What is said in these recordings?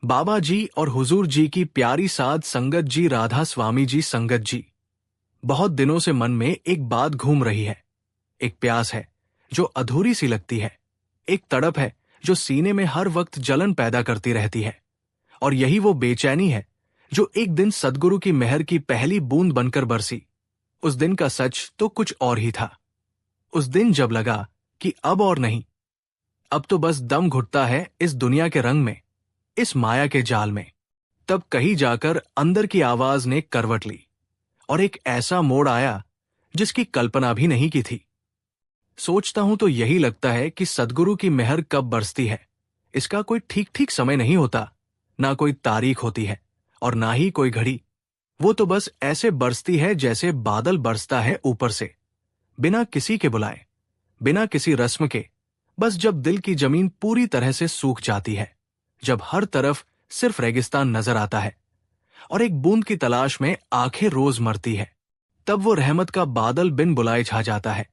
बाबा जी और हुजूर जी की प्यारी साध संगत जी, राधा स्वामी जी संगत जी। बहुत दिनों से मन में एक बात घूम रही है। एक प्यास है जो अधूरी सी लगती है। एक तड़प है जो सीने में हर वक्त जलन पैदा करती रहती है। और यही वो बेचैनी है जो एक दिन सदगुरु की मेहर की पहली बूंद बनकर बरसी। उस दिन का सच तो कुछ और ही था। उस दिन जब लगा कि अब और नहीं, अब तो बस दम घुटता है इस दुनिया के रंग में, इस माया के जाल में, तब कहीं जाकर अंदर की आवाज ने करवट ली और एक ऐसा मोड़ आया जिसकी कल्पना भी नहीं की थी। सोचता हूं तो यही लगता है कि सदगुरु की मेहर कब बरसती है, इसका कोई ठीक ठीक समय नहीं होता। ना कोई तारीख होती है और ना ही कोई घड़ी। वो तो बस ऐसे बरसती है जैसे बादल बरसता है ऊपर से, बिना किसी के बुलाए, बिना किसी रस्म के। बस जब दिल की जमीन पूरी तरह से सूख जाती है, जब हर तरफ सिर्फ रेगिस्तान नजर आता है और एक बूंद की तलाश में आंखें रोज मरती है, तब वो रहमत का बादल बिन बुलाए छा जाता है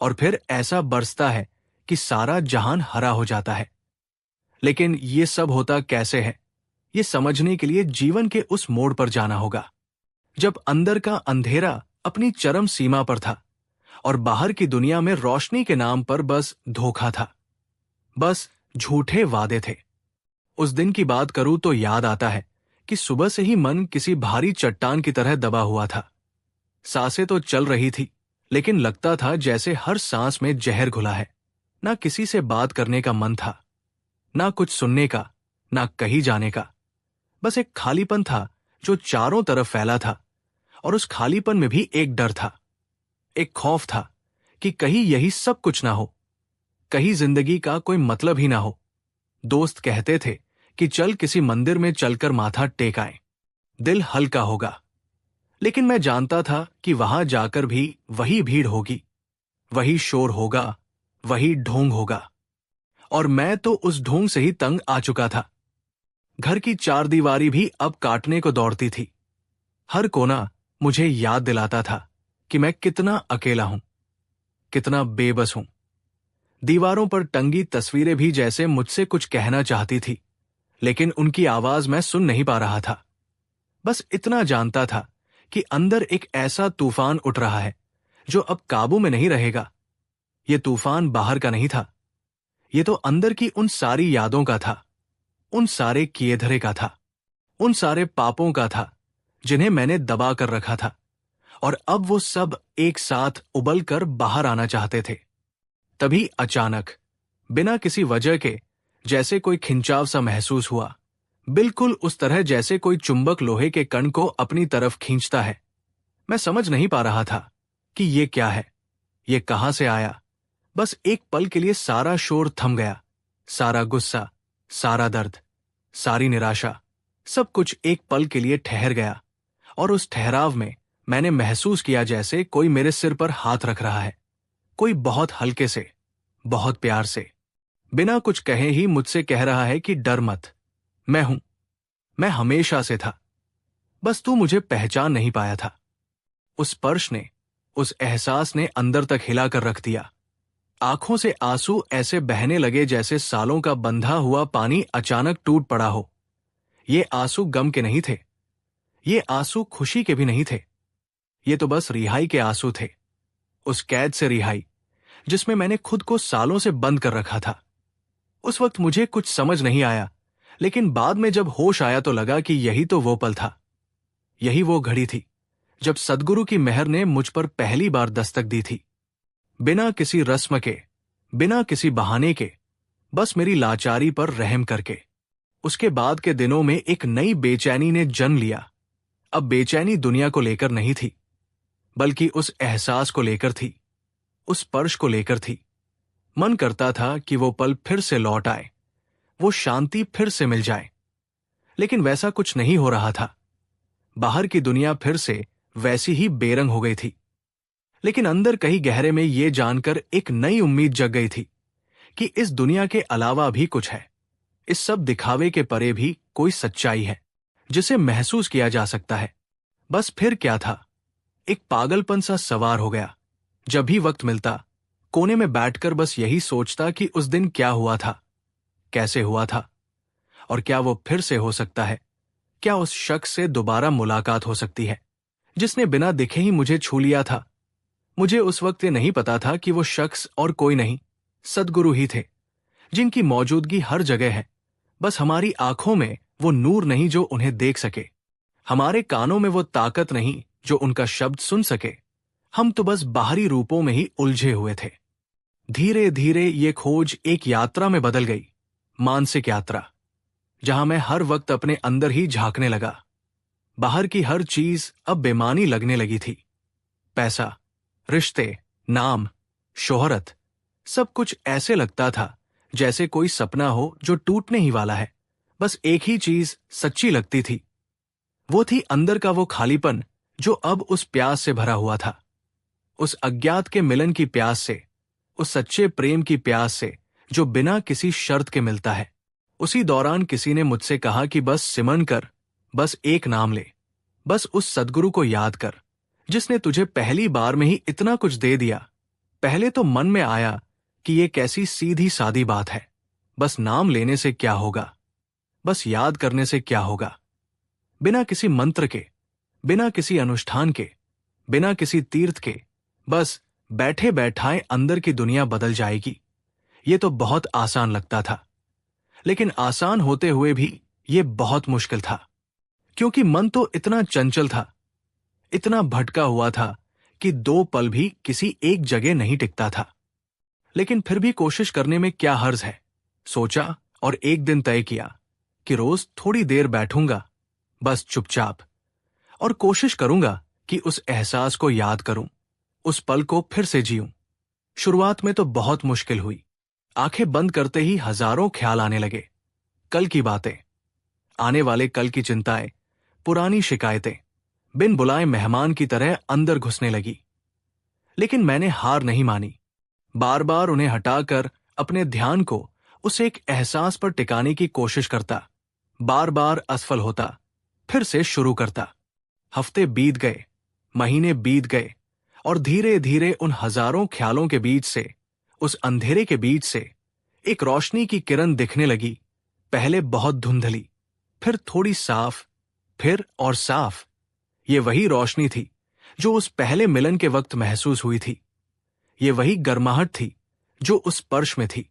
और फिर ऐसा बरसता है कि सारा जहान हरा हो जाता है। लेकिन ये सब होता कैसे है, ये समझने के लिए जीवन के उस मोड़ पर जाना होगा, जब अंदर का अंधेरा अपनी चरम सीमा पर था और बाहर की दुनिया में रोशनी के नाम पर बस धोखा था, बस झूठे वादे थे। उस दिन की बात करूं तो याद आता है कि सुबह से ही मन किसी भारी चट्टान की तरह दबा हुआ था। सांसें तो चल रही थी, लेकिन लगता था जैसे हर सांस में जहर घुला है। ना किसी से बात करने का मन था, ना कुछ सुनने का, ना कहीं जाने का। बस एक खालीपन था जो चारों तरफ फैला था, और उस खालीपन में भी एक डर था, एक खौफ था कि कहीं यही सब कुछ ना हो, कहीं जिंदगी का कोई मतलब ही ना हो। दोस्त कहते थे कि चल किसी मंदिर में चलकर माथा टेक आए, दिल हल्का होगा। लेकिन मैं जानता था कि वहां जाकर भी वही भीड़ होगी, वही शोर होगा, वही ढोंग होगा। और मैं तो उस ढोंग से ही तंग आ चुका था। घर की चार दीवारी भी अब काटने को दौड़ती थी। हर कोना मुझे याद दिलाता था कि मैं कितना अकेला हूं, कितना बेबस हूं। दीवारों पर टंगी तस्वीरें भी जैसे मुझसे कुछ कहना चाहती थी, लेकिन उनकी आवाज मैं सुन नहीं पा रहा था। बस इतना जानता था कि अंदर एक ऐसा तूफान उठ रहा है जो अब काबू में नहीं रहेगा। ये तूफान बाहर का नहीं था, ये तो अंदर की उन सारी यादों का था, उन सारे किए धरे का था, उन सारे पापों का था जिन्हें मैंने दबा कर रखा था, और अब वो सब एक साथ उबल कर बाहर आना चाहते थे। तभी अचानक, बिना किसी वजह के, जैसे कोई खिंचाव सा महसूस हुआ, बिल्कुल उस तरह जैसे कोई चुंबक लोहे के कण को अपनी तरफ खींचता है। मैं समझ नहीं पा रहा था कि ये क्या है, ये कहां से आया। बस एक पल के लिए सारा शोर थम गया, सारा गुस्सा, सारा दर्द, सारी निराशा, सब कुछ एक पल के लिए ठहर गया। और उस ठहराव में मैंने महसूस किया जैसे कोई मेरे सिर पर हाथ रख रहा है, कोई बहुत हल्के से, बहुत प्यार से, बिना कुछ कहे ही मुझसे कह रहा है कि डर मत, मैं हूं, मैं हमेशा से था, बस तू मुझे पहचान नहीं पाया था। उस स्पर्श ने, उस एहसास ने अंदर तक हिला कर रख दिया। आंखों से आंसू ऐसे बहने लगे जैसे सालों का बंधा हुआ पानी अचानक टूट पड़ा हो। ये आंसू गम के नहीं थे, ये आंसू खुशी के भी नहीं थे, ये तो बस रिहाई के आंसू थे। उस कैद से रिहाई जिसमें मैंने खुद को सालों से बंद कर रखा था। उस वक्त मुझे कुछ समझ नहीं आया, लेकिन बाद में जब होश आया तो लगा कि यही तो वो पल था, यही वो घड़ी थी जब सदगुरु की मेहर ने मुझ पर पहली बार दस्तक दी थी। बिना किसी रस्म के, बिना किसी बहाने के, बस मेरी लाचारी पर रहम करके। उसके बाद के दिनों में एक नई बेचैनी ने जन्म लिया। अब बेचैनी दुनिया को लेकर नहीं थी, बल्कि उस एहसास को लेकर थी, उस स्पर्श को लेकर थी। मन करता था कि वो पल फिर से लौट आए, वो शांति फिर से मिल जाए। लेकिन वैसा कुछ नहीं हो रहा था। बाहर की दुनिया फिर से वैसी ही बेरंग हो गई थी, लेकिन अंदर कहीं गहरे में ये जानकर एक नई उम्मीद जग गई थी कि इस दुनिया के अलावा भी कुछ है। इस सब दिखावे के परे भी कोई सच्चाई है जिसे महसूस किया जा सकता है। बस फिर क्या था, एक पागलपन सा सवार हो गया। जब भी वक्त मिलता, कोने में बैठकर बस यही सोचता कि उस दिन क्या हुआ था, कैसे हुआ था, और क्या वो फिर से हो सकता है? क्या उस शख्स से दोबारा मुलाकात हो सकती है जिसने बिना दिखे ही मुझे छू लिया था? मुझे उस वक्त ये नहीं पता था कि वो शख्स और कोई नहीं, सद्गुरु ही थे, जिनकी मौजूदगी हर जगह है। बस हमारी आंखों में वो नूर नहीं जो उन्हें देख सके, हमारे कानों में वो ताकत नहीं जो उनका शब्द सुन सके। हम तो बस बाहरी रूपों में ही उलझे हुए थे। धीरे धीरे ये खोज एक यात्रा में बदल गई, मानसिक यात्रा, जहां मैं हर वक्त अपने अंदर ही झांकने लगा। बाहर की हर चीज अब बेमानी लगने लगी थी। पैसा, रिश्ते, नाम, शोहरत, सब कुछ ऐसे लगता था जैसे कोई सपना हो जो टूटने ही वाला है। बस एक ही चीज सच्ची लगती थी, वो थी अंदर का वो खालीपन जो अब उस प्यास से भरा हुआ था। उस अज्ञात के मिलन की प्यास से, उस सच्चे प्रेम की प्यास से जो बिना किसी शर्त के मिलता है। उसी दौरान किसी ने मुझसे कहा कि बस सिमरन कर, बस एक नाम ले, बस उस सद्गुरु को याद कर जिसने तुझे पहली बार में ही इतना कुछ दे दिया। पहले तो मन में आया कि ये कैसी सीधी सादी बात है, बस नाम लेने से क्या होगा, बस याद करने से क्या होगा, बिना किसी मंत्र के, बिना किसी अनुष्ठान के, बिना किसी तीर्थ के, बस बैठे बैठाए अंदर की दुनिया बदल जाएगी। ये तो बहुत आसान लगता था, लेकिन आसान होते हुए भी ये बहुत मुश्किल था, क्योंकि मन तो इतना चंचल था, इतना भटका हुआ था कि 2 पल भी किसी एक जगह नहीं टिकता था। लेकिन फिर भी कोशिश करने में क्या हर्ज है, सोचा और एक दिन तय किया कि रोज थोड़ी देर बैठूंगा, बस चुपचाप, और कोशिश करूंगा कि उस एहसास को याद करूं, उस पल को फिर से जीऊं। शुरुआत में तो बहुत मुश्किल हुई। आंखें बंद करते ही हजारों ख्याल आने लगे। कल की बातें, आने वाले कल की चिंताएं, पुरानी शिकायतें बिन बुलाए मेहमान की तरह अंदर घुसने लगी। लेकिन मैंने हार नहीं मानी। बार बार उन्हें हटाकर अपने ध्यान को उस एक एहसास पर टिकाने की कोशिश करता, बार बार असफल होता, फिर से शुरू करता। हफ्ते बीत गए, महीने बीत गए, और धीरे धीरे उन हजारों ख्यालों के बीच से, उस अंधेरे के बीच से एक रोशनी की किरण दिखने लगी। पहले बहुत धुंधली, फिर थोड़ी साफ, फिर और साफ। ये वही रोशनी थी जो उस पहले मिलन के वक्त महसूस हुई थी। ये वही गर्माहट थी जो उस स्पर्श में थी।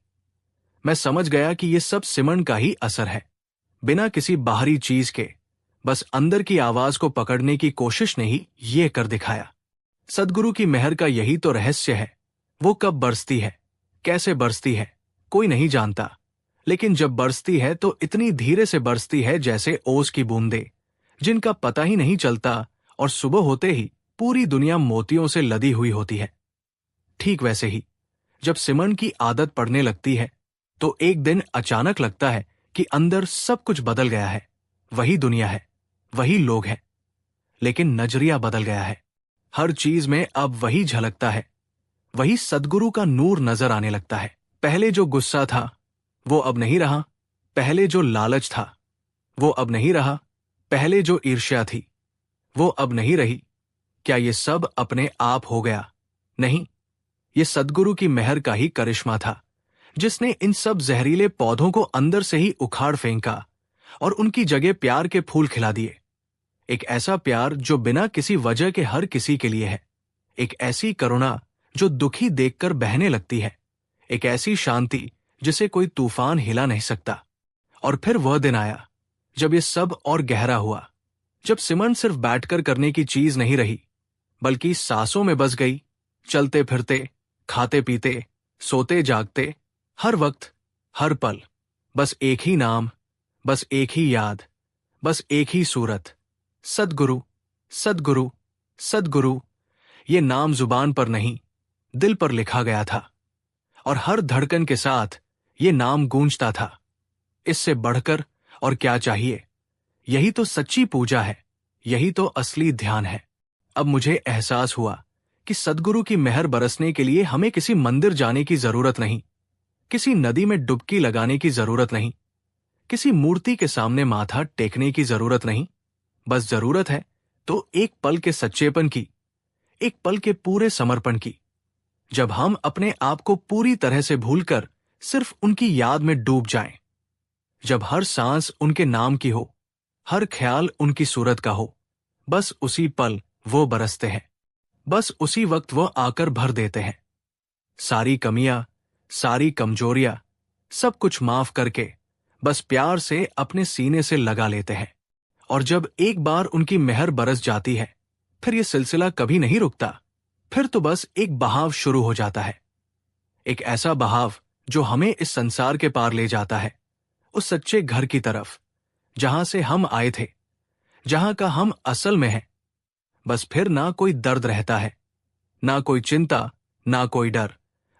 मैं समझ गया कि ये सब सिमरन का ही असर है, बिना किसी बाहरी चीज के, बस अंदर की आवाज को पकड़ने की कोशिश ने ही ये कर दिखाया। सद्गुरु की मेहर का यही तो रहस्य है। वो कब बरसती है, कैसे बरसती है, कोई नहीं जानता, लेकिन जब बरसती है तो इतनी धीरे से बरसती है जैसे ओस की बूंदें, जिनका पता ही नहीं चलता, और सुबह होते ही पूरी दुनिया मोतियों से लदी हुई होती है। ठीक वैसे ही जब सिमरन की आदत पड़ने लगती है तो एक दिन अचानक लगता है कि अंदर सब कुछ बदल गया है। वही दुनिया है, वही लोग हैं, लेकिन नजरिया बदल गया है। हर चीज में अब वही झलकता है, वही सद्गुरु का नूर नजर आने लगता है। पहले जो गुस्सा था वो अब नहीं रहा, पहले जो लालच था वो अब नहीं रहा, पहले जो ईर्ष्या थी वो अब नहीं रही। क्या ये सब अपने आप हो गया? नहीं, ये सद्गुरु की मेहर का ही करिश्मा था, जिसने इन सब जहरीले पौधों को अंदर से ही उखाड़ फेंका और उनकी जगह प्यार के फूल खिला दिए। एक ऐसा प्यार जो बिना किसी वजह के हर किसी के लिए है, एक ऐसी करुणा जो दुखी देखकर बहने लगती है, एक ऐसी शांति जिसे कोई तूफान हिला नहीं सकता। और फिर वह दिन आया जब ये सब और गहरा हुआ, जब सिमरन सिर्फ बैठकर करने की चीज नहीं रही, बल्कि सांसों में बस गई। चलते फिरते, खाते पीते, सोते जागते, हर वक्त, हर पल, बस एक ही नाम, बस एक ही याद, बस एक ही सूरत, सद्गुरु, सद्गुरु, सद्गुरु। ये नाम जुबान पर नहीं, दिल पर लिखा गया था, और हर धड़कन के साथ ये नाम गूंजता था। इससे बढ़कर और क्या चाहिए? यही तो सच्ची पूजा है, यही तो असली ध्यान है। अब मुझे एहसास हुआ कि सद्गुरु की मेहर बरसने के लिए हमें किसी मंदिर जाने की जरूरत नहीं, किसी नदी में डुबकी लगाने की जरूरत नहीं, किसी मूर्ति के सामने माथा टेकने की जरूरत नहीं। बस जरूरत है तो एक पल के सच्चेपन की, एक पल के पूरे समर्पण की, जब हम अपने आप को पूरी तरह से भूलकर सिर्फ उनकी याद में डूब जाएं, जब हर सांस उनके नाम की हो, हर ख्याल उनकी सूरत का हो, बस उसी पल वो बरसते हैं। बस उसी वक्त वो आकर भर देते हैं। सारी कमियां, सारी कमजोरियां, सब कुछ माफ करके बस प्यार से अपने सीने से लगा लेते हैं। और जब एक बार उनकी मेहर बरस जाती है, फिर ये सिलसिला कभी नहीं रुकता। फिर तो बस एक बहाव शुरू हो जाता है। एक ऐसा बहाव जो हमें इस संसार के पार ले जाता है, उस सच्चे घर की तरफ, जहां से हम आए थे, जहां का हम असल में हैं। बस फिर ना कोई दर्द रहता है, ना कोई चिंता, ना कोई डर।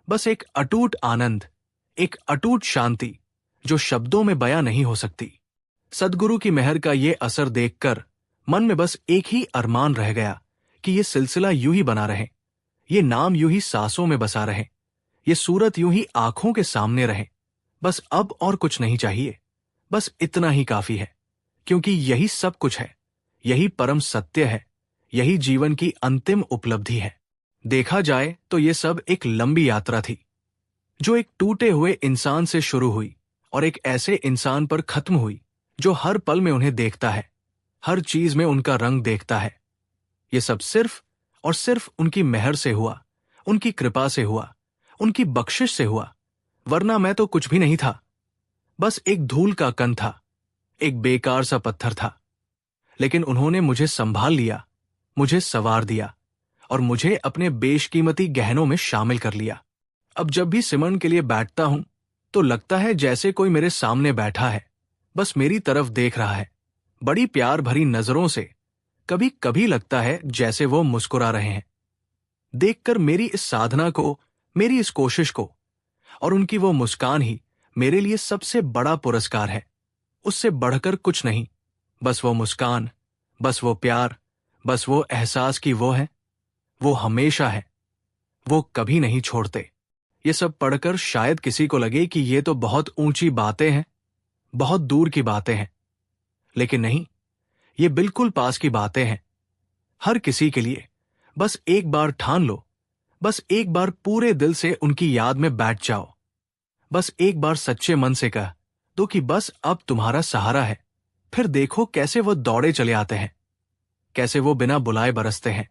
बस एक अटूट आनंद, एक अटूट शांति जो शब्दों में बयां नहीं हो सकती। सद्गुरु की मेहर का ये असर देखकर मन में बस एक ही अरमान रह गया कि ये सिलसिला यूं ही बना रहे, ये नाम यूं ही सांसों में बसा रहे, ये सूरत यूं ही आंखों के सामने रहे। बस अब और कुछ नहीं चाहिए, बस इतना ही काफी है, क्योंकि यही सब कुछ है, यही परम सत्य है, यही जीवन की अंतिम उपलब्धि है। देखा जाए तो ये सब एक लंबी यात्रा थी, जो एक टूटे हुए इंसान से शुरू हुई और एक ऐसे इंसान पर खत्म हुई जो हर पल में उन्हें देखता है, हर चीज में उनका रंग देखता है। ये सब सिर्फ और सिर्फ उनकी मेहर से हुआ, उनकी कृपा से हुआ, उनकी बख्शिश से हुआ। वरना मैं तो कुछ भी नहीं था, बस एक धूल का कण था, एक बेकार सा पत्थर था। लेकिन उन्होंने मुझे संभाल लिया, मुझे संवार दिया और मुझे अपने बेशकीमती गहनों में शामिल कर लिया। अब जब भी सिमरन के लिए बैठता हूं तो लगता है जैसे कोई मेरे सामने बैठा है, बस मेरी तरफ देख रहा है, बड़ी प्यार भरी नजरों से। कभी कभी लगता है जैसे वो मुस्कुरा रहे हैं, देखकर मेरी इस साधना को, मेरी इस कोशिश को। और उनकी वो मुस्कान ही मेरे लिए सबसे बड़ा पुरस्कार है, उससे बढ़कर कुछ नहीं। बस वो मुस्कान, बस वो प्यार, बस वो एहसास कि वो है, वो हमेशा है, वो कभी नहीं छोड़ते। ये सब पढ़कर शायद किसी को लगे कि ये तो बहुत ऊंची बातें हैं, बहुत दूर की बातें हैं, लेकिन नहीं, ये बिल्कुल पास की बातें हैं। हर किसी के लिए बस एक बार ठान लो, बस एक बार पूरे दिल से उनकी याद में बैठ जाओ, बस एक बार सच्चे मन से कह दो कि बस अब तुम्हारा सहारा है। फिर देखो कैसे वो दौड़े चले आते हैं, कैसे वो बिना बुलाए बरसते हैं,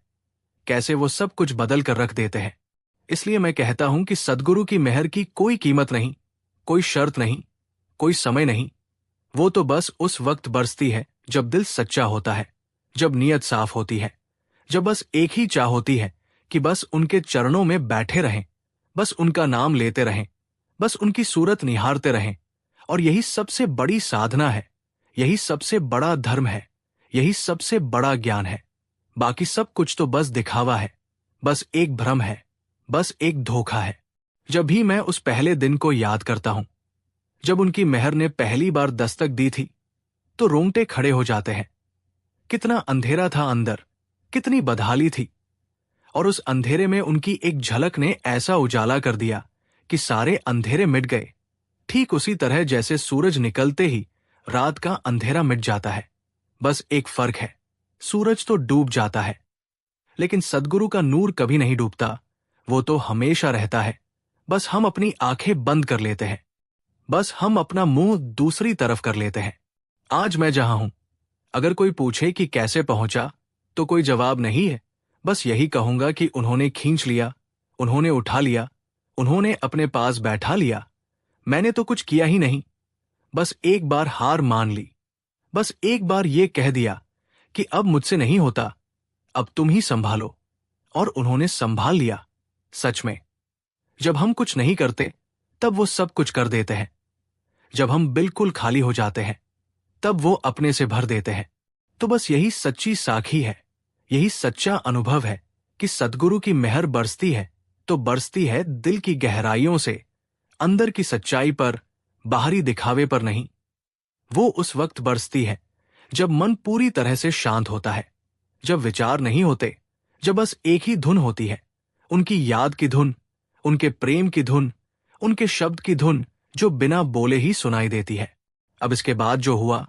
कैसे वो सब कुछ बदल कर रख देते हैं। इसलिए मैं कहता हूं कि सद्गुरु की मेहर की कोई कीमत नहीं, कोई शर्त नहीं, कोई समय नहीं। वो तो बस उस वक्त बरसती है जब दिल सच्चा होता है, जब नीयत साफ होती है, जब बस एक ही चाह होती है कि बस उनके चरणों में बैठे रहें, बस उनका नाम लेते रहें, बस उनकी सूरत निहारते रहें। और यही सबसे बड़ी साधना है, यही सबसे बड़ा धर्म है, यही सबसे बड़ा ज्ञान है। बाकी सब कुछ तो बस दिखावा है, बस एक भ्रम है, बस एक धोखा है। जब भी मैं उस पहले दिन को याद करता हूं, जब उनकी मेहर ने पहली बार दस्तक दी थी, तो रोंगटे खड़े हो जाते हैं। कितना अंधेरा था अंदर, कितनी बदहाली थी, और उस अंधेरे में उनकी एक झलक ने ऐसा उजाला कर दिया कि सारे अंधेरे मिट गए। ठीक उसी तरह जैसे सूरज निकलते ही रात का अंधेरा मिट जाता है। बस एक फर्क है, सूरज तो डूब जाता है, लेकिन सद्गुरु का नूर कभी नहीं डूबता, वो तो हमेशा रहता है। बस हम अपनी आंखें बंद कर लेते हैं, बस हम अपना मुंह दूसरी तरफ कर लेते हैं। आज मैं जहां हूं, अगर कोई पूछे कि कैसे पहुंचा, तो कोई जवाब नहीं है। बस यही कहूंगा कि उन्होंने खींच लिया, उन्होंने उठा लिया, उन्होंने अपने पास बैठा लिया। मैंने तो कुछ किया ही नहीं, बस एक बार हार मान ली, बस एक बार ये कह दिया कि अब मुझसे नहीं होता, अब तुम ही संभालो। और उन्होंने संभाल लिया। सच में, जब हम कुछ नहीं करते तब वो सब कुछ कर देते हैं। जब हम बिल्कुल खाली हो जाते हैं तब वो अपने से भर देते हैं। तो बस यही सच्ची साखी है, यही सच्चा अनुभव है कि सद्गुरु की मेहर बरसती है तो बरसती है दिल की गहराइयों से, अंदर की सच्चाई पर, बाहरी दिखावे पर नहीं। वो उस वक्त बरसती है जब मन पूरी तरह से शांत होता है, जब विचार नहीं होते, जब बस एक ही धुन होती है, उनकी याद की धुन, उनके प्रेम की धुन, उनके शब्द की धुन जो बिना बोले ही सुनाई देती है। अब इसके बाद जो हुआ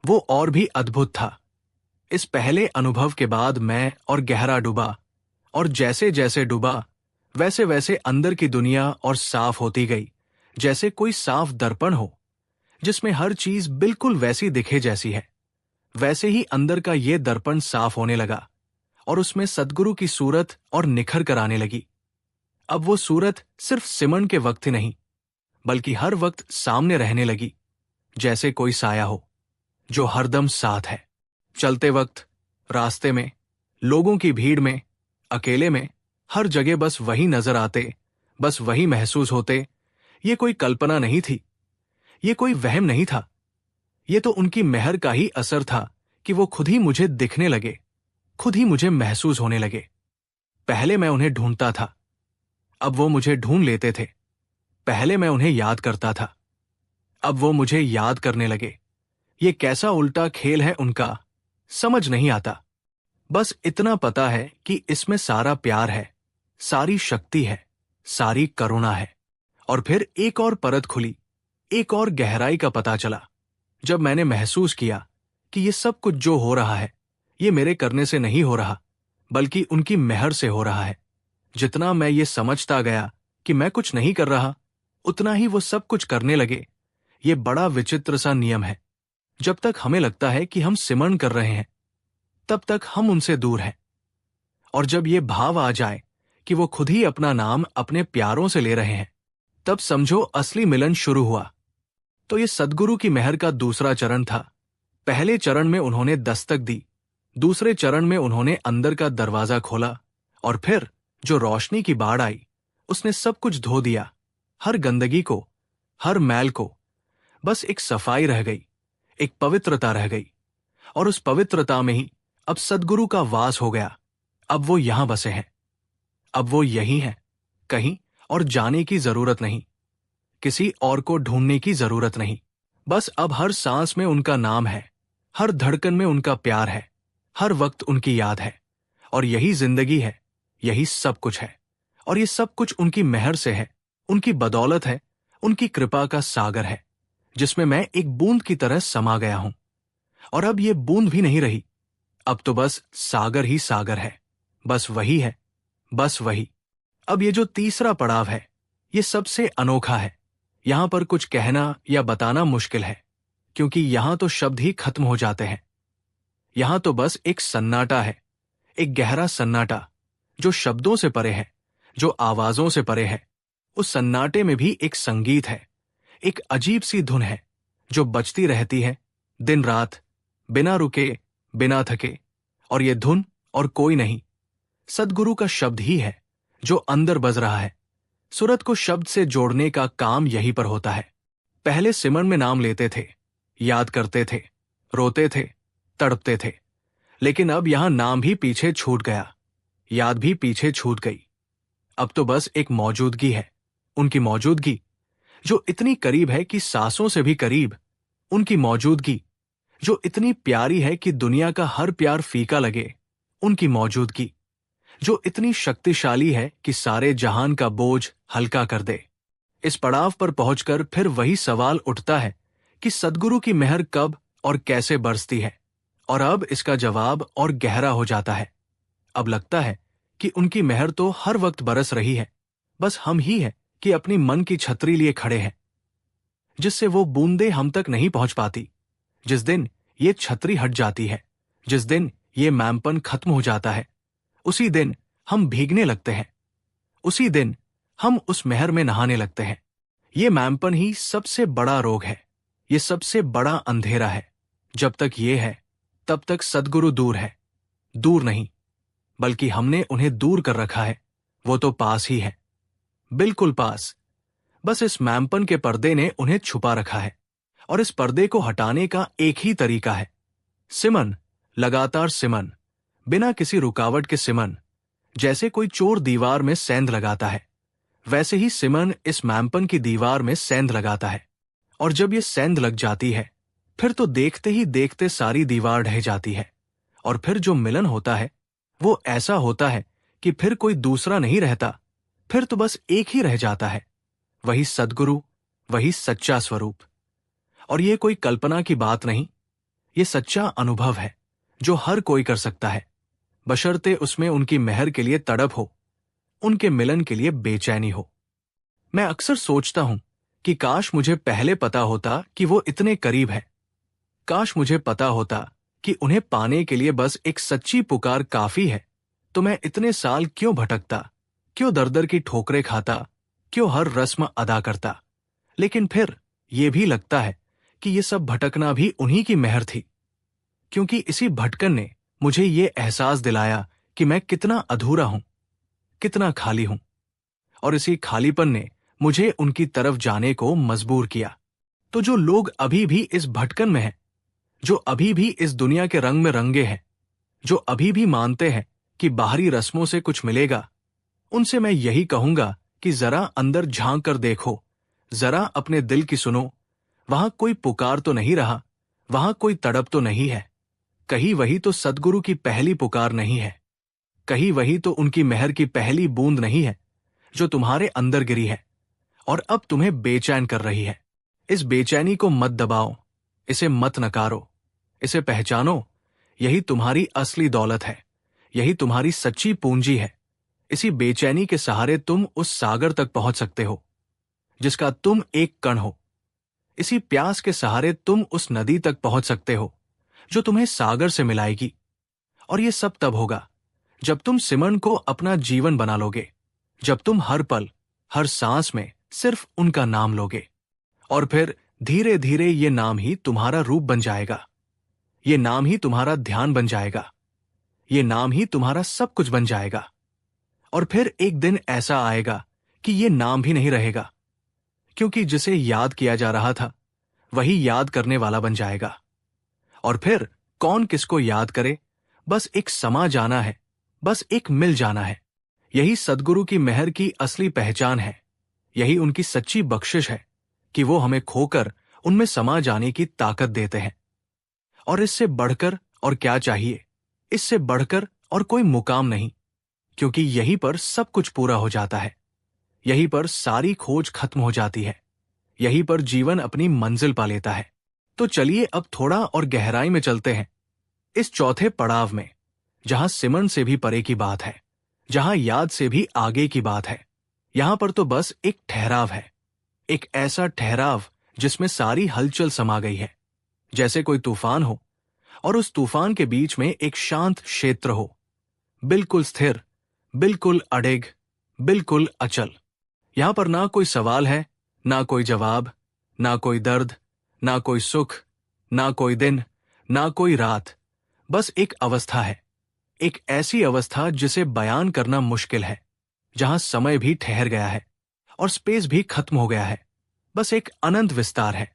वो और भी अद्भुत था। इस पहले अनुभव के बाद मैं और गहरा डूबा, और जैसे जैसे डूबा वैसे वैसे अंदर की दुनिया और साफ होती गई, जैसे कोई साफ दर्पण हो, जिसमें हर चीज बिल्कुल वैसी दिखे जैसी है। वैसे ही अंदर का ये दर्पण साफ होने लगा और उसमें सद्गुरु की सूरत और निखर कर आने लगी। अब वो सूरत सिर्फ सिमरन के वक्त ही नहीं, बल्कि हर वक्त सामने रहने लगी, जैसे कोई साया हो जो हरदम साथ है। चलते वक्त, रास्ते में, लोगों की भीड़ में, अकेले में, हर जगह बस वही नजर आते, बस वही महसूस होते। ये कोई कल्पना नहीं थी, ये कोई वहम नहीं था, ये तो उनकी मेहर का ही असर था कि वो खुद ही मुझे दिखने लगे, खुद ही मुझे महसूस होने लगे। पहले मैं उन्हें ढूंढता था, अब वो मुझे ढूंढ लेते थे। पहले मैं उन्हें याद करता था, अब वो मुझे याद करने लगे। ये कैसा उल्टा खेल है उनका, समझ नहीं आता। बस इतना पता है कि इसमें सारा प्यार है, सारी शक्ति है, सारी करुणा है। और फिर एक और परत खुली, एक और गहराई का पता चला, जब मैंने महसूस किया कि ये सब कुछ जो हो रहा है, ये मेरे करने से नहीं हो रहा, बल्कि उनकी मेहर से हो रहा है। जितना मैं ये समझता गया कि मैं कुछ नहीं कर रहा, उतना ही वो सब कुछ करने लगे। ये बड़ा विचित्र सा नियम है। जब तक हमें लगता है कि हम सिमरन कर रहे हैं, तब तक हम उनसे दूर हैं। और जब ये भाव आ जाए कि वो खुद ही अपना नाम अपने प्यारों से ले रहे हैं, तब समझो असली मिलन शुरू हुआ। तो ये सद्गुरु की मेहर का दूसरा चरण था। पहले चरण में उन्होंने दस्तक दी, दूसरे चरण में उन्होंने अंदर का दरवाजा खोला, और फिर जो रोशनी की बाढ़ आई, उसने सब कुछ धो दिया, हर गंदगी को, हर मैल को। बस एक सफाई रह गई, एक पवित्रता रह गई, और उस पवित्रता में ही अब सद्गुरु का वास हो गया। अब वो यहां बसे हैं, अब वो यही हैं, कहीं और जाने की जरूरत नहीं, किसी और को ढूंढने की जरूरत नहीं। बस अब हर सांस में उनका नाम है, हर धड़कन में उनका प्यार है, हर वक्त उनकी याद है। और यही जिंदगी है, यही सब कुछ है। और ये सब कुछ उनकी मेहर से है, उनकी बदौलत है, उनकी कृपा का सागर है, जिसमें मैं एक बूंद की तरह समा गया हूं। और अब ये बूंद भी नहीं रही, अब तो बस सागर ही सागर है, बस वही है, बस वही। अब ये जो तीसरा पड़ाव है, ये सबसे अनोखा है। यहां पर कुछ कहना या बताना मुश्किल है, क्योंकि यहां तो शब्द ही खत्म हो जाते हैं। यहां तो बस एक सन्नाटा है, एक गहरा सन्नाटा, जो शब्दों से परे है, जो आवाजों से परे है। उस सन्नाटे में भी एक संगीत है, एक अजीब सी धुन है, जो बजती रहती है दिन रात, बिना रुके, बिना थके। और ये धुन और कोई नहीं, सद्गुरु का शब्द ही है, जो अंदर बज रहा है। सूरत को शब्द से जोड़ने का काम यहीं पर होता है। पहले सिमरन में नाम लेते थे, याद करते थे, रोते थे, तड़पते थे, लेकिन अब यहां नाम भी पीछे छूट गया, याद भी पीछे छूट गई। अब तो बस एक मौजूदगी है, उनकी मौजूदगी, जो इतनी करीब है कि सांसों से भी करीब। उनकी मौजूदगी, जो इतनी प्यारी है कि दुनिया का हर प्यार फीका लगे। उनकी मौजूदगी, जो इतनी शक्तिशाली है कि सारे जहान का बोझ हल्का कर दे। इस पड़ाव पर पहुंचकर फिर वही सवाल उठता है कि सद्गुरु की मेहर कब और कैसे बरसती है। और अब इसका जवाब और गहरा हो जाता है। अब लगता है कि उनकी मेहर तो हर वक्त बरस रही है, बस हम ही हैं कि अपनी मन की छतरी लिए खड़े हैं, जिससे वो बूंदे हम तक नहीं पहुंच पाती। जिस दिन ये छतरी हट जाती है, जिस दिन ये मैंपन खत्म हो जाता है, उसी दिन हम भीगने लगते हैं, उसी दिन हम उस मेहर में नहाने लगते हैं। ये मैंपन ही सबसे बड़ा रोग है, ये सबसे बड़ा अंधेरा है। जब तक ये है, तब तक सद्गुरु दूर है। दूर नहीं, बल्कि हमने उन्हें दूर कर रखा है। वो तो पास ही है, बिल्कुल पास। बस इस मैंपन के पर्दे ने उन्हें छुपा रखा है। और इस पर्दे को हटाने का एक ही तरीका है, सिमरन, लगातार सिमरन, बिना किसी रुकावट के सिमरन। जैसे कोई चोर दीवार में सेंध लगाता है, वैसे ही सिमरन इस मैंपन की दीवार में सेंध लगाता है। और जब ये सेंध लग जाती है, फिर तो देखते ही देखते सारी दीवार ढह जाती है। और फिर जो मिलन होता है, वो ऐसा होता है कि फिर कोई दूसरा नहीं रहता, फिर तो बस एक ही रह जाता है, वही सद्गुरु, वही सच्चा स्वरूप। और ये कोई कल्पना की बात नहीं, ये सच्चा अनुभव है, जो हर कोई कर सकता है, बशर्ते उसमें उनकी मेहर के लिए तड़प हो, उनके मिलन के लिए बेचैनी हो। मैं अक्सर सोचता हूं कि काश मुझे पहले पता होता कि वो इतने करीब है। काश मुझे पता होता कि उन्हें पाने के लिए बस एक सच्ची पुकार काफी है, तो मैं इतने साल क्यों भटकता, क्यों दर दर की ठोकरें खाता, क्यों हर रस्म अदा करता। लेकिन फिर ये भी लगता है कि ये सब भटकना भी उन्हीं की मेहर थी, क्योंकि इसी भटकन ने मुझे ये एहसास दिलाया कि मैं कितना अधूरा हूं, कितना खाली हूं। और इसी खालीपन ने मुझे उनकी तरफ जाने को मजबूर किया। तो जो लोग अभी भी इस भटकन में हैं, जो अभी भी इस दुनिया के रंग में रंगे हैं, जो अभी भी मानते हैं कि बाहरी रस्मों से कुछ मिलेगा, उनसे मैं यही कहूंगा कि जरा अंदर झांक कर देखो, जरा अपने दिल की सुनो। वहां कोई पुकार तो नहीं रहा, वहां कोई तड़प तो नहीं है। कहीं वही तो सद्गुरु की पहली पुकार नहीं है, कहीं वही तो उनकी मेहर की पहली बूंद नहीं है जो तुम्हारे अंदर गिरी है और अब तुम्हें बेचैन कर रही है। इस बेचैनी को मत दबाओ, इसे मत नकारो, इसे पहचानो। यही तुम्हारी असली दौलत है, यही तुम्हारी सच्ची पूंजी है। इसी बेचैनी के सहारे तुम उस सागर तक पहुंच सकते हो जिसका तुम एक कण हो। इसी प्यास के सहारे तुम उस नदी तक पहुंच सकते हो जो तुम्हें सागर से मिलाएगी। और ये सब तब होगा जब तुम सिमरन को अपना जीवन बना लोगे, जब तुम हर पल, हर सांस में सिर्फ उनका नाम लोगे। और फिर धीरे धीरे ये नाम ही तुम्हारा रूप बन जाएगा, ये नाम ही तुम्हारा ध्यान बन जाएगा, ये नाम ही तुम्हारा सब कुछ बन जाएगा। और फिर एक दिन ऐसा आएगा कि ये नाम भी नहीं रहेगा, क्योंकि जिसे याद किया जा रहा था वही याद करने वाला बन जाएगा। और फिर कौन किसको याद करे, बस एक समा जाना है, बस एक मिल जाना है। यही सद्गुरु की मेहर की असली पहचान है, यही उनकी सच्ची बख्शिश है कि वो हमें खोकर उनमें समा जाने की ताकत देते हैं। और इससे बढ़कर और क्या चाहिए, इससे बढ़कर और कोई मुकाम नहीं, क्योंकि यहीं पर सब कुछ पूरा हो जाता है, यहीं पर सारी खोज खत्म हो जाती है, यहीं पर जीवन अपनी मंजिल पा लेता है। तो चलिए अब थोड़ा और गहराई में चलते हैं, इस चौथे पड़ाव में, जहां सिमरन से भी परे की बात है, जहां याद से भी आगे की बात है। यहां पर तो बस एक ठहराव है, एक ऐसा ठहराव जिसमें सारी हलचल समा गई है, जैसे कोई तूफान हो और उस तूफान के बीच में एक शांत क्षेत्र हो, बिल्कुल स्थिर, बिल्कुल अडिग, बिल्कुल अचल। यहां पर ना कोई सवाल है, ना कोई जवाब, ना कोई दर्द, ना कोई सुख, ना कोई दिन, ना कोई रात। बस एक अवस्था है, एक ऐसी अवस्था जिसे बयान करना मुश्किल है, जहां समय भी ठहर गया है और स्पेस भी खत्म हो गया है। बस एक अनंत विस्तार है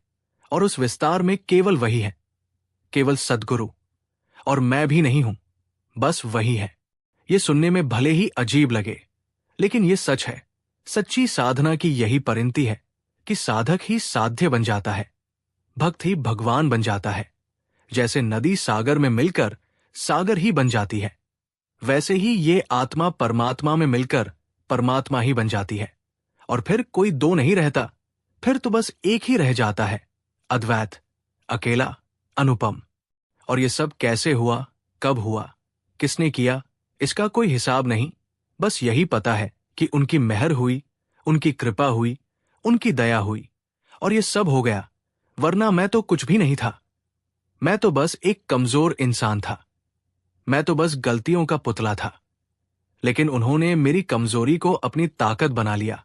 और उस विस्तार में केवल वही है, केवल सद्गुरु। और मैं भी नहीं हूं, बस वही है। ये सुनने में भले ही अजीब लगे, लेकिन ये सच है। सच्ची साधना की यही परिणति है कि साधक ही साध्य बन जाता है, भक्त ही भगवान बन जाता है। जैसे नदी सागर में मिलकर सागर ही बन जाती है, वैसे ही ये आत्मा परमात्मा में मिलकर परमात्मा ही बन जाती है। और फिर कोई दो नहीं रहता, फिर तो बस एक ही रह जाता है, अद्वैत, अकेला, अनुपम। और ये सब कैसे हुआ, कब हुआ, किसने किया, इसका कोई हिसाब नहीं। बस यही पता है कि उनकी मेहर हुई, उनकी कृपा हुई, उनकी दया हुई, और ये सब हो गया। वरना मैं तो कुछ भी नहीं था, मैं तो बस एक कमजोर इंसान था, मैं तो बस गलतियों का पुतला था। लेकिन उन्होंने मेरी कमजोरी को अपनी ताकत बना लिया,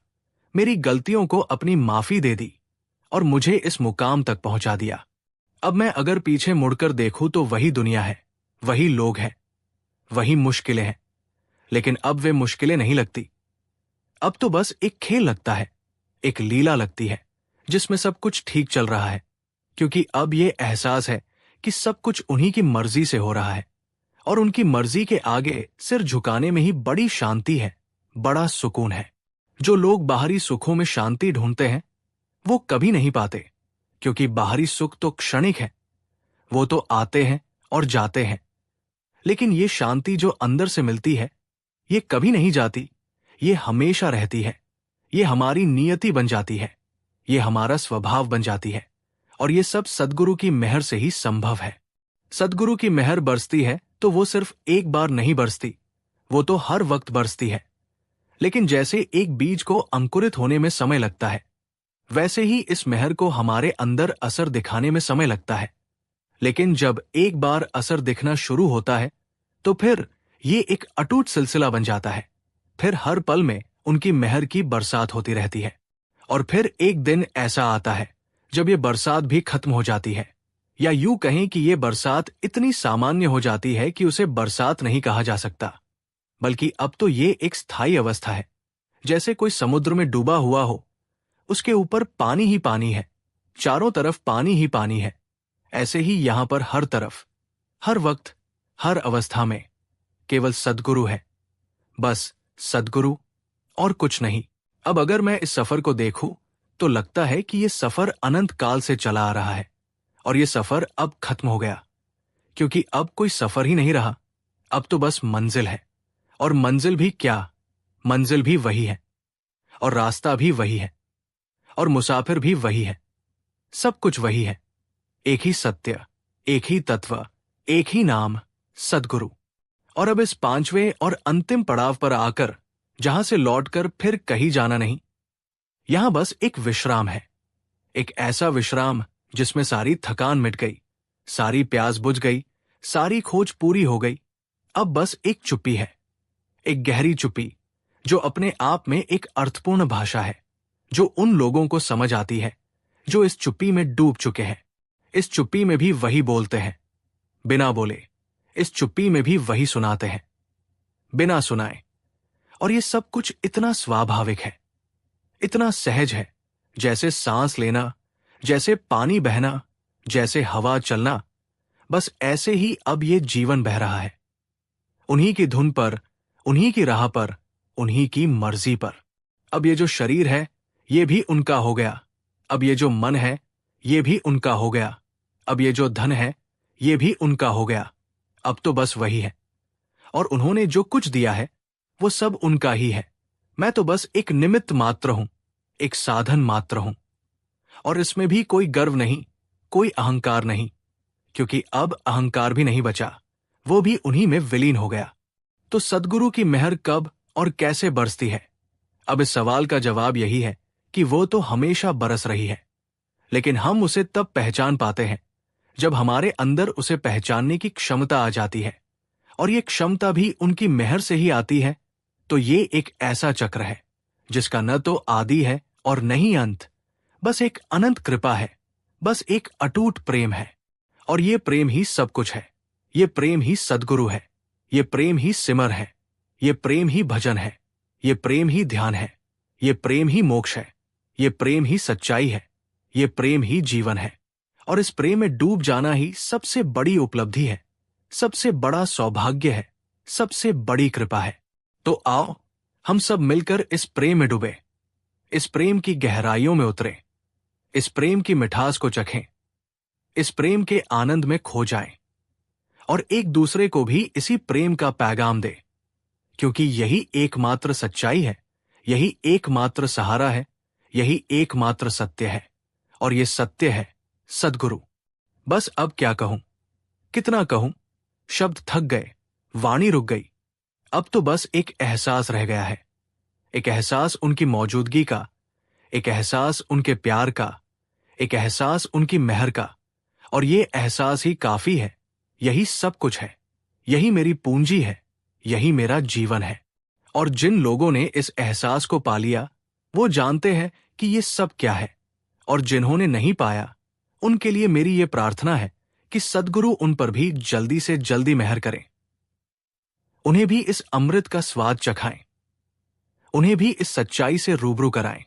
मेरी गलतियों को अपनी माफी दे दी और मुझे इस मुकाम तक पहुंचा दिया। अब मैं अगर पीछे मुड़कर देखूं तो वही दुनिया है, वही लोग हैं, वही मुश्किलें हैं। लेकिन अब वे मुश्किलें नहीं लगती, अब तो बस एक खेल लगता है, एक लीला लगती है जिसमें सब कुछ ठीक चल रहा है, क्योंकि अब ये एहसास है कि सब कुछ उन्हीं की मर्जी से हो रहा है और उनकी मर्जी के आगे सिर झुकाने में ही बड़ी शांति है, बड़ा सुकून है। जो लोग बाहरी सुखों में शांति ढूंढते हैं वो कभी नहीं पाते, क्योंकि बाहरी सुख तो क्षणिक है, वो तो आते हैं और जाते हैं। लेकिन ये शांति जो अंदर से मिलती है, ये कभी नहीं जाती, ये हमेशा रहती है, ये हमारी नियति बन जाती है, ये हमारा स्वभाव बन जाती है। और ये सब सद्गुरु की मेहर से ही संभव है। सद्गुरु की मेहर बरसती है तो वो सिर्फ एक बार नहीं बरसती, वो तो हर वक्त बरसती है। लेकिन जैसे एक बीज को अंकुरित होने में समय लगता है, वैसे ही इस मेहर को हमारे अंदर असर दिखाने में समय लगता है, लेकिन जब एक बार असर दिखना शुरू होता है तो फिर ये एक अटूट सिलसिला बन जाता है। फिर हर पल में उनकी मेहर की बरसात होती रहती है। और फिर एक दिन ऐसा आता है जब ये बरसात भी खत्म हो जाती है, या यूं कहें कि ये बरसात इतनी सामान्य हो जाती है कि उसे बरसात नहीं कहा जा सकता, बल्कि अब तो ये एक स्थायी अवस्था है। जैसे कोई समुद्र में डूबा हुआ हो, उसके ऊपर पानी ही पानी है, चारों तरफ पानी ही पानी है। ऐसे ही यहां पर हर तरफ, हर वक्त, हर अवस्था में केवल सद्गुरु है। बस सद्गुरु और कुछ नहीं। अब अगर मैं इस सफर को देखूं तो लगता है कि ये सफर अनंत काल से चला आ रहा है और ये सफर अब खत्म हो गया, क्योंकि अब कोई सफर ही नहीं रहा। अब तो बस मंजिल है, और मंजिल भी क्या, मंजिल भी वही है, और रास्ता भी वही है, और मुसाफिर भी वही है। सब कुछ वही है। एक ही सत्य, एक ही तत्व, एक ही नाम, सद्गुरु। और अब इस पांचवें और अंतिम पड़ाव पर आकर, जहां से लौटकर फिर कहीं जाना नहीं, यहां बस एक विश्राम है। एक ऐसा विश्राम जिसमें सारी थकान मिट गई, सारी प्यास बुझ गई, सारी खोज पूरी हो गई। अब बस एक चुप्पी है, एक गहरी चुप्पी, जो अपने आप में एक अर्थपूर्ण भाषा है, जो उन लोगों को समझ आती है जो इस चुप्पी में डूब चुके हैं। इस चुप्पी में भी वही बोलते हैं, बिना बोले। इस चुप्पी में भी वही सुनाते हैं, बिना सुनाए। और ये सब कुछ इतना स्वाभाविक है, इतना सहज है, जैसे सांस लेना, जैसे पानी बहना, जैसे हवा चलना। बस ऐसे ही अब ये जीवन बह रहा है, उन्हीं की धुन पर, उन्हीं की राह पर, उन्हीं की मर्जी पर। अब ये जो शरीर है ये भी उनका हो गया, अब ये जो मन है ये भी उनका हो गया, अब ये जो धन है ये भी उनका हो गया। अब तो बस वही है, और उन्होंने जो कुछ दिया है वो सब उनका ही है। मैं तो बस एक निमित्त मात्र हूं, एक साधन मात्र हूं। और इसमें भी कोई गर्व नहीं, कोई अहंकार नहीं, क्योंकि अब अहंकार भी नहीं बचा, वो भी उन्हीं में विलीन हो गया। तो सद्गुरु की मेहर कब और कैसे बरसती है? अब इस सवाल का जवाब यही है कि वो तो हमेशा बरस रही है, लेकिन हम उसे तब पहचान पाते हैं जब हमारे अंदर उसे पहचानने की क्षमता आ जाती है। और ये क्षमता भी उनकी मेहर से ही आती है। तो ये एक ऐसा चक्र है जिसका न तो आदि है और न ही अंत, बस एक अनंत कृपा है, बस एक अटूट प्रेम है। और ये प्रेम ही सब कुछ है, ये प्रेम ही सद्गुरु है, ये प्रेम ही सिमर है, ये प्रेम ही भजन है, ये प्रेम ही ध्यान है, ये प्रेम ही मोक्ष है, ये प्रेम ही सच्चाई है, ये प्रेम ही जीवन है। और इस प्रेम में डूब जाना ही सबसे बड़ी उपलब्धि है, सबसे बड़ा सौभाग्य है, सबसे बड़ी कृपा है। तो आओ हम सब मिलकर इस प्रेम में डूबे, इस प्रेम की गहराइयों में उतरें, इस प्रेम की मिठास को चखें, इस प्रेम के आनंद में खो जाएं, और एक दूसरे को भी इसी प्रेम का पैगाम दे, क्योंकि यही एकमात्र सच्चाई है, यही एकमात्र सहारा है, यही एकमात्र सत्य है। और ये सत्य है सद्गुरु। बस अब क्या कहूं, कितना कहूं, शब्द थक गए, वाणी रुक गई। अब तो बस एक एहसास रह गया है, एक एहसास उनकी मौजूदगी का, एक एहसास उनके प्यार का, एक एहसास उनकी मेहर का। और ये एहसास ही काफी है, यही सब कुछ है, यही मेरी पूंजी है, यही मेरा जीवन है। और जिन लोगों ने इस एहसास को पा लिया वो जानते हैं कि ये सब क्या है, और जिन्होंने नहीं पाया उनके लिए मेरी ये प्रार्थना है कि सद्गुरु उन पर भी जल्दी से जल्दी मेहर करें, उन्हें भी इस अमृत का स्वाद चखाएं, उन्हें भी इस सच्चाई से रूबरू कराएं,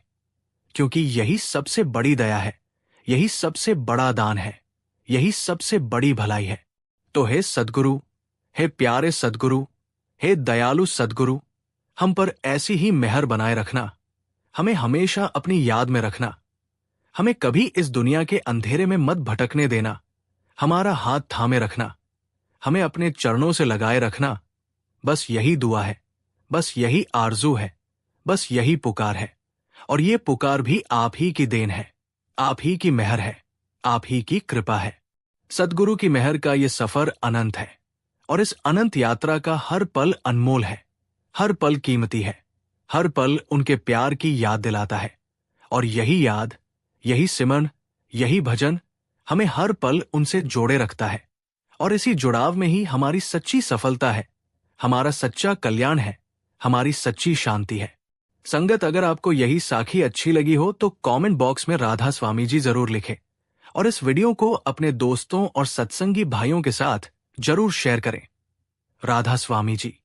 क्योंकि यही सबसे बड़ी दया है, यही सबसे बड़ा दान है, यही सबसे बड़ी भलाई है। तो हे सद्गुरु, हे प्यारे सद्गुरु, हे दयालु सद्गुरु, हम पर ऐसी ही मेहर बनाए रखना, हमें हमेशा अपनी याद में रखना, हमें कभी इस दुनिया के अंधेरे में मत भटकने देना, हमारा हाथ थामे रखना, हमें अपने चरणों से लगाए रखना। बस यही दुआ है, बस यही आरजू है, बस यही पुकार है। और ये पुकार भी आप ही की देन है, आप ही की मेहर है, आप ही की कृपा है। सद्गुरु की मेहर का ये सफर अनंत है, और इस अनंत यात्रा का हर पल अनमोल है, हर पल कीमती है, हर पल उनके प्यार की याद दिलाता है। और यही याद यही सिमरन, यही भजन हमें हर पल उनसे जोड़े रखता है। और इसी जुड़ाव में ही हमारी सच्ची सफलता है, हमारा सच्चा कल्याण है, हमारी सच्ची शांति है। संगत, अगर आपको यही साखी अच्छी लगी हो तो कमेंट बॉक्स में राधा स्वामी जी जरूर लिखें और इस वीडियो को अपने दोस्तों और सत्संगी भाइयों के साथ जरूर शेयर करें। राधा स्वामी जी।